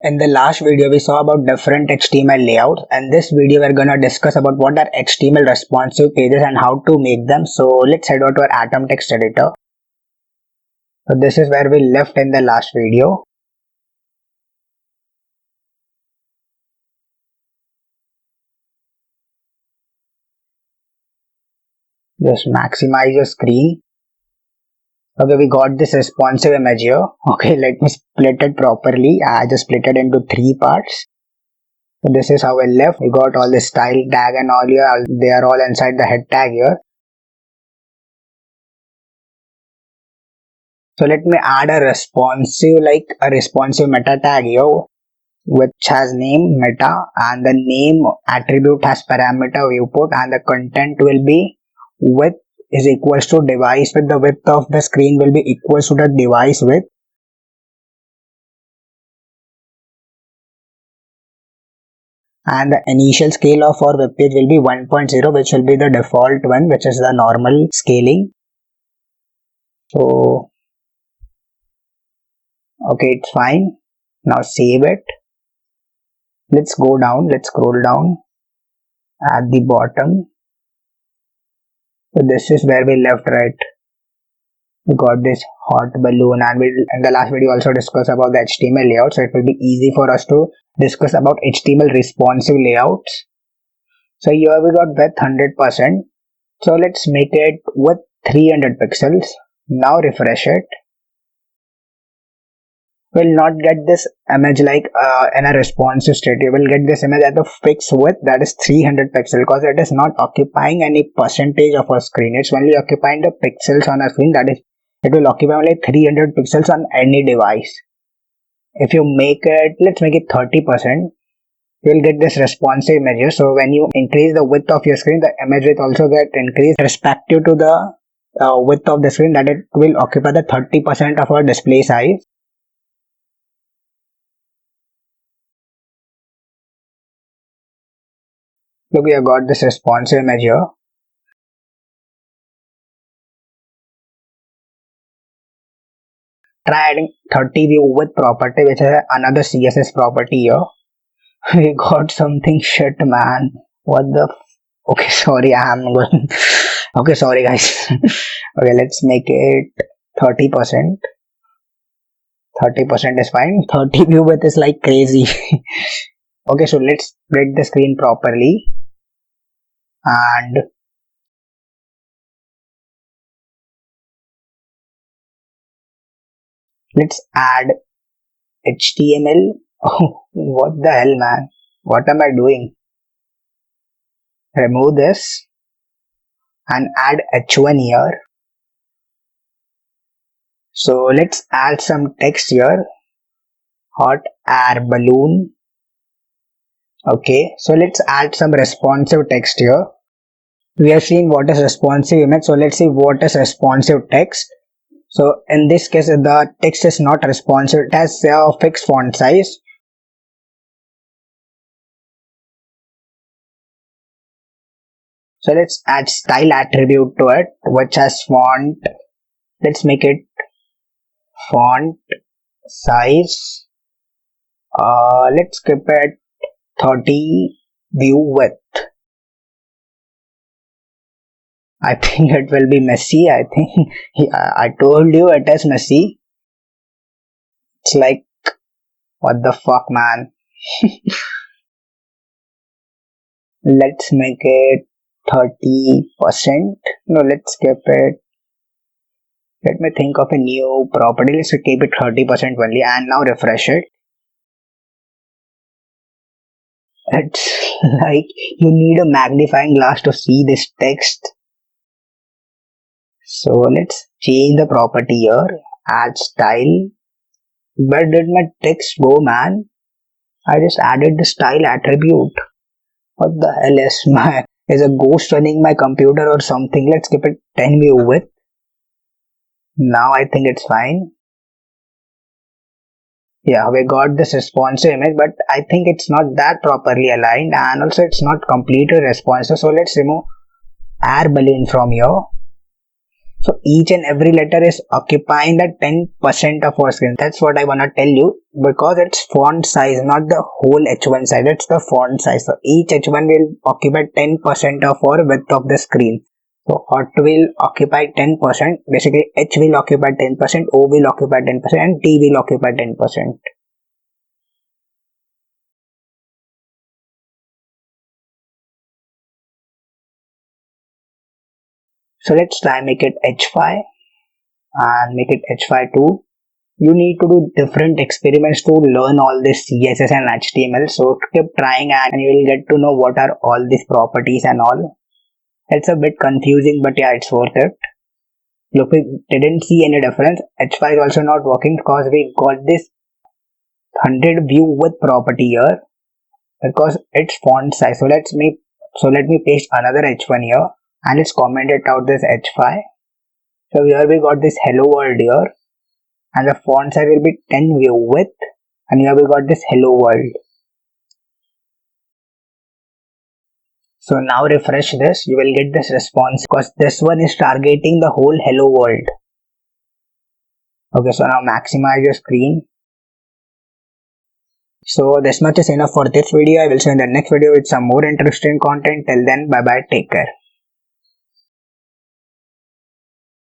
In the last video, we saw about different HTML layouts, and this video we're gonna discuss about what are HTML responsive pages and how to make them. So let's head over to our Atom text editor. So this is where we left in the last video. Just maximize your screen. Okay, we got this responsive image here. Okay, let me split it properly. I just split it into 3 parts. So this is how I left. We got all the style tag and all here. They are all inside the head tag here. So let me add a responsive meta tag here, which has name meta, and the name attribute has parameter viewport, and the content will be width is equals to device width. The width of the screen will be equals to the device width. And the initial scale of our web page will be 1.0, which will be the default one, which is the normal scaling. So okay, it's fine. Now save it. Let's go down, let's scroll down at the bottom. So this is where we left, right? We got this hot balloon, and we in the last video also discussed about the HTML layout, so it will be easy for us to discuss about HTML responsive layouts. So here we got width 100%. So let's make it with 300 pixels. Now refresh it. Will not get this image like in a responsive state. You will get this image at the fixed width, that is 300 pixels, because it is not occupying any percentage of our screen. It's only occupying the pixels on our screen, that is it will occupy only 300 pixels on any device. If you make it, let's make it 30%, you will get this responsive image. So when you increase the width of your screen, the image will also get increased respective to the width of the screen, that it will occupy the 30% of our display size. Look, we have got this responsive image here. Try adding 30 view with property, which is another CSS property here. We got something shit, man. What the okay, sorry, I'm going okay, sorry guys. Okay, let's make it 30%. 30% is fine. 30 view width is like crazy. Okay, so let's split the screen properly, and let's add HTML. Oh, what the hell, man? What am I doing? Remove this and add H1 here. So let's add some text here. Hot air balloon. Okay, so let's add some responsive text here. We have seen what is responsive image, so let's see what is responsive text. So in this case, the text is not responsive, it has a fixed font size. So let's add style attribute to it, which has font. Let's make it font size. Let's keep it 30 view width. I think it will be messy. I think I told you it is messy. It's like, what the fuck, man. Let's make it 30%. No, let's keep it. Let me think of a new property. Let's keep it 30% only, and now refresh it. It's like you need a magnifying glass to see this text. So let's change the property here, add style. Where did my text go, man? I just added the style attribute. What the hell is a ghost running my computer or something? Let's keep it 10 view width. Now I think it's fine. Yeah, we got this responsive image, but I think it's not that properly aligned, and also it's not completely responsive. So let's remove air balloon from here. So each and every letter is occupying the 10% of our screen. That's what I wanna tell you, because it's font size, not the whole H1 size. It's the font size. So each H1 will occupy 10% of our width of the screen. So Hot will occupy 10%. Basically, H will occupy 10%, O will occupy 10%, and T will occupy 10%. So let's try make it H5 and make it H5 too. You need to do different experiments to learn all this CSS and HTML. So keep trying and you will get to know what are all these properties and all. It's a bit confusing, but yeah, it's worth it. Look, we didn't see any difference. H5 is also not working because we got this 100 view with property here because it's font size. So let me paste another H1 here and it's commented out this H5. So here we got this hello world here and the font size will be 10 view width, and here we got this hello world. So now refresh this, you will get this response because this one is targeting the whole hello world. Okay, so now maximize your screen. So this much is enough for this video. I will see you in the next video with some more interesting content. Till then, bye bye, take care.